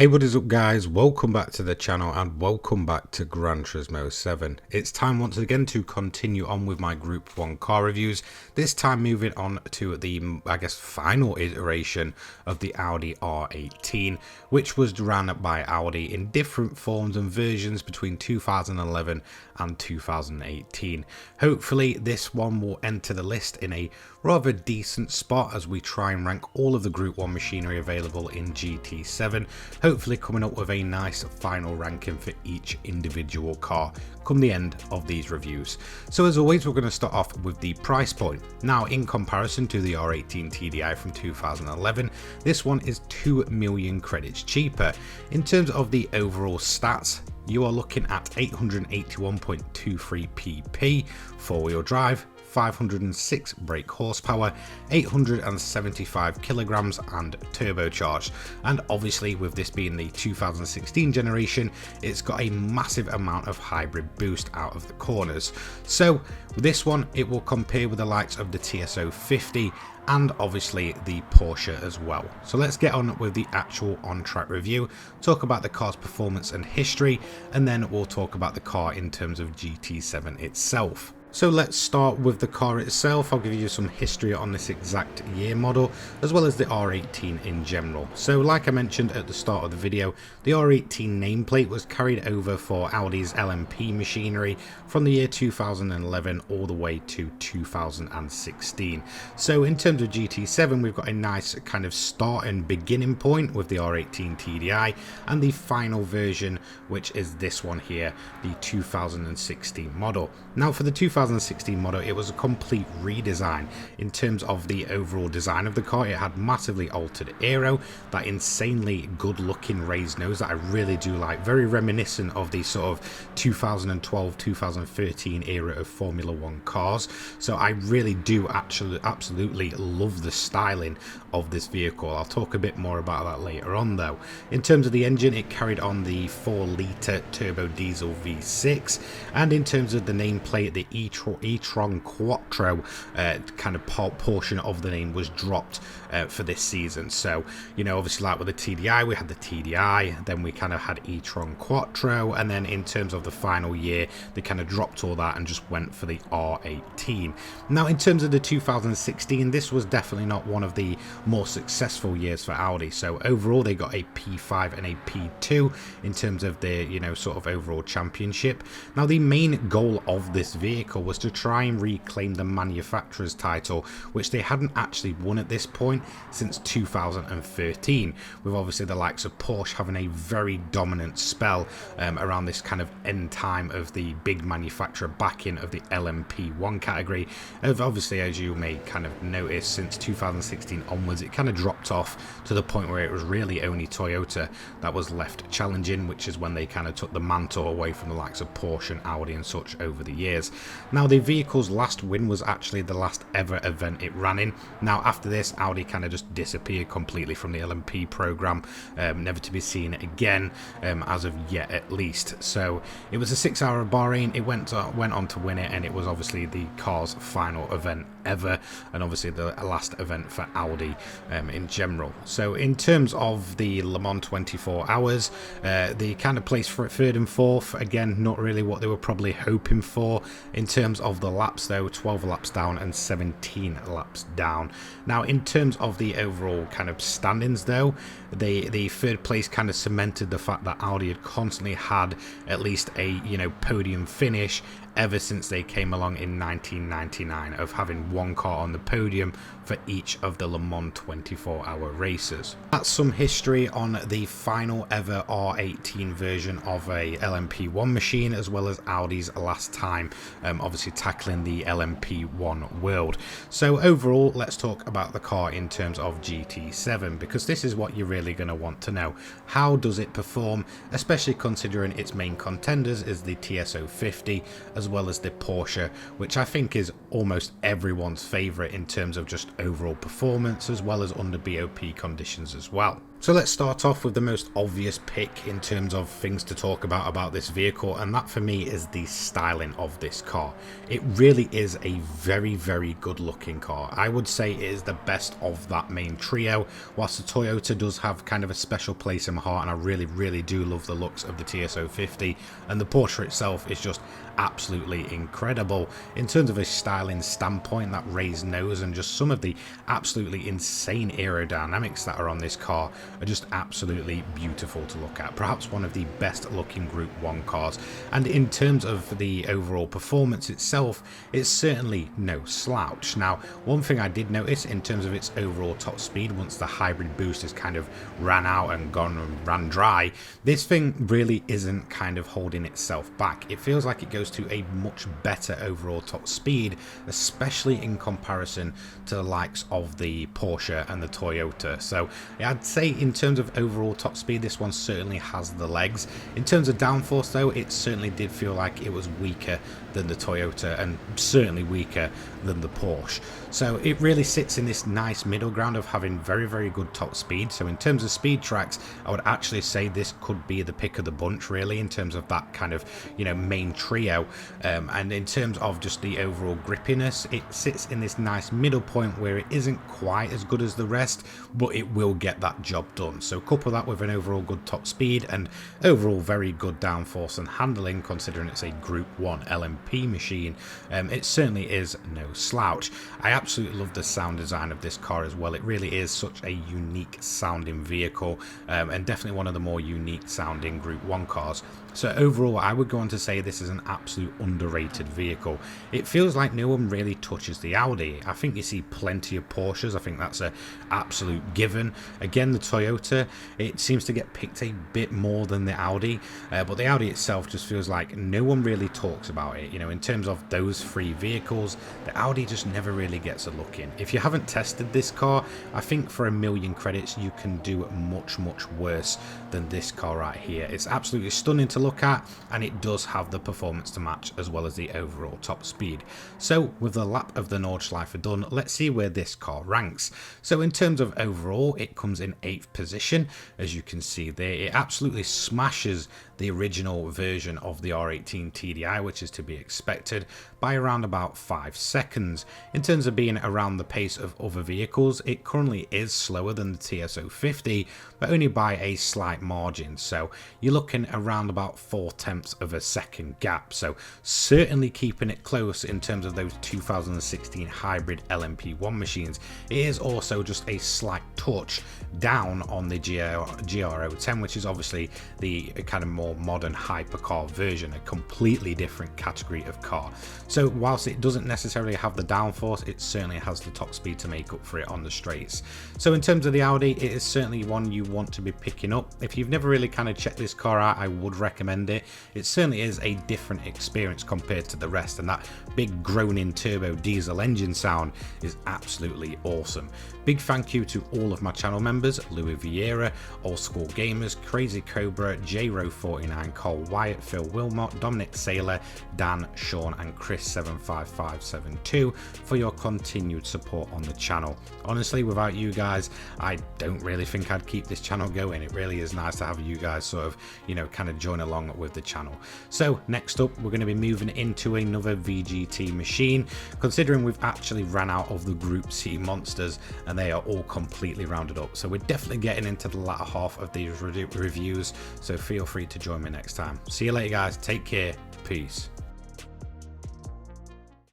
Hey, what is up guys, welcome back to the channel and welcome back to Gran Turismo 7. It's time once again to continue on with my Group 1 car reviews, this time moving on to the, final iteration of the Audi R18, which was ran by Audi in different forms and versions between 2011 and 2018. Hopefully this one will enter the list in a rather decent spot as we try and rank all of the Group 1 machinery available in GT7, hopefully coming up with a nice final ranking for each individual car come the end of these reviews. So as always, we're going to start off with the price point. Now, in comparison to the R18 TDI from 2011, this one is 2 million credits cheaper. In terms of the overall stats, you are looking at 881.23 pp, 4-wheel drive, 506 brake horsepower, 875 kilograms and turbocharged. And obviously with this being the 2016 generation, it's got a massive amount of hybrid boost out of the corners. So with this one, it will compare with the likes of the TSO 50 and obviously the Porsche as well. So let's get on with the actual on-track review, talk about the car's performance and history, and then we'll talk about the car in terms of GT7 itself. So let's start with the car itself. I'll give you some history on this exact year model, as well as the R18 in general. So like I mentioned at the start of the video, the R18 nameplate was carried over for Audi's LMP machinery from the year 2011 all the way to 2016. So in terms of GT7, we've got a nice kind of start and beginning point with the R18 TDI and the final version, which is this one here, the 2016 model. Now for the 2016 model, it was a complete redesign. In terms of the overall design of the car, it had massively altered aero, that insanely good looking raised nose that I really do like, very reminiscent of the sort of 2012-2013 era of Formula 1 cars. So I really do absolutely love the styling of this vehicle. I'll talk a bit more about that later on though. In terms of the engine, it carried on the 4-litre turbo diesel V6, and in terms of the nameplate, the e-tron Quattro kind of portion of the name was dropped for this season. So, you know, obviously like with the TDI, we had the TDI, then we kind of had e-tron Quattro, and then in terms of the final year, they kind of dropped all that and just went for the R18. Now, in terms of the 2016, this was definitely not one of the more successful years for Audi. So overall, they got a P5 and a P2 in terms of their, you know, sort of overall championship. Now, the main goal of this vehicle was to try and reclaim the manufacturer's title, which they hadn't actually won at this point since 2013, with obviously the likes of Porsche having a very dominant spell around this kind of end time of the big manufacturer backing of the LMP1 category. Obviously, as you may kind of notice, since 2016 onwards, it kind of dropped off to the point where it was really only Toyota that was left challenging, which is when they kind of took the mantle away from the likes of Porsche and Audi and such over the years. Now, the vehicle's last win was actually the last ever event it ran in. Now, after this, Audi kind of just disappeared completely from the LMP program, never to be seen again, as of yet at least. So it was a 6-hour Bahrain. It went on to win it, and it was obviously the car's final event ever, and obviously the last event for Audi in general. So in terms of the Le Mans 24 hours, they kind of placed for third and fourth. Again, not really what they were probably hoping for. In terms of the laps though, 12 laps down and 17 laps down. Now, in terms of the overall kind of standings though, the third place kind of cemented the fact that Audi had constantly had at least a, you know, podium finish ever since they came along in 1999, of having one car on the podium for each of the Le Mans 24-hour races. That's some history on the final ever R18 version of a LMP1 machine, as well as Audi's last time obviously tackling the LMP1 world. So overall, let's talk about the car in terms of GT7, because this is what you're really going to want to know. How does it perform, especially considering its main contenders is the TSO 50 as well as the Porsche, which I think is almost everyone's favourite in terms of just overall performance, as well as under BOP conditions as well. So let's start off with the most obvious pick in terms of things to talk about this vehicle, and that for me is the styling of this car. It really is a very, very good looking car. I would say it is the best of that main trio, whilst the Toyota does have kind of a special place in my heart, and I really, really do love the looks of the TS050, and the Porsche itself is just absolutely incredible. In terms of a styling standpoint, that raised nose and just some of the absolutely insane aerodynamics that are on this car are just absolutely beautiful to look at. Perhaps one of the best looking Group 1 cars. And in terms of the overall performance itself, it's certainly no slouch. Now, one thing I did notice in terms of its overall top speed, once the hybrid boost has kind of ran out and ran dry, this thing really isn't kind of holding itself back. It feels like it goes to a much better overall top speed, especially in comparison to the likes of the Porsche and the Toyota. So I'd say in terms of overall top speed, this one certainly has the legs. In terms of downforce though, it certainly did feel like it was weaker than the Toyota and certainly weaker than the Porsche. So it really sits in this nice middle ground of having very, very good top speed. So in terms of speed tracks, I would actually say this could be the pick of the bunch really in terms of that kind of, you know, main trio. And in terms of just the overall grippiness, it sits in this nice middle point where it isn't quite as good as the rest, but it will get that job done. So couple that with an overall good top speed and overall very good downforce and handling, considering it's a Group 1 LMP machine, it certainly is no slouch. I absolutely love the sound design of this car as well. It really is such a unique sounding vehicle, and definitely one of the more unique sounding Group 1 cars. So overall, I would go on to say this is an absolute underrated vehicle. It feels like no one really touches the Audi. I think you see plenty of Porsches. I think that's an absolute given. Again, the Toyota, it seems to get picked a bit more than the Audi, but the Audi itself just feels like no one really talks about it. You know, in terms of those three vehicles, the Audi just never really gets a look in. If you haven't tested this car, I think for 1,000,000 credits, you can do much, much worse than this car right here. It's absolutely stunning to look at, and it does have the performance to match as well as the overall top speed. So with the lap of the Nordschleife done, let's see where this car ranks. So in terms of overall, it comes in 8th position. As you can see there, it absolutely smashes the original version of the R18 TDI, which is to be expected, by around about 5 seconds. In terms of being around the pace of other vehicles, it currently is slower than the TS050, but only by a slight margin. So you're looking around about 4/10 of a second gap. So certainly keeping it close in terms of those 2016 hybrid LMP1 machines. It is also just a slight touch down on the GR010, which is obviously the kind of more modern hypercar version, a completely different category of car. So whilst it doesn't necessarily have the downforce, it certainly has the top speed to make up for it on the straights. So in terms of the Audi, it is certainly one you want to be picking up. If you've never really kind of checked this car out, I would recommend it. It certainly is a different experience compared to the rest, and that big groaning turbo diesel engine sound is absolutely awesome. Big thank you to all of my channel members: Louis Vieira, Old School Gamers, Crazy Cobra, JRO49, Cole Wyatt, Phil Wilmot, Dominic Saylor, Dan, Sean and Chris75572 for your continued support on the channel. Honestly, without you guys, I don't really think I'd keep this channel going. It really is nice to have you guys sort of, you know, kind of join along with the channel. So next up, we're going to be moving into another VGT machine, considering we've actually ran out of the Group C monsters and they are all completely rounded up. So we're definitely getting into the latter half of these reviews, so feel free to join me next time. See you later guys, take care, peace.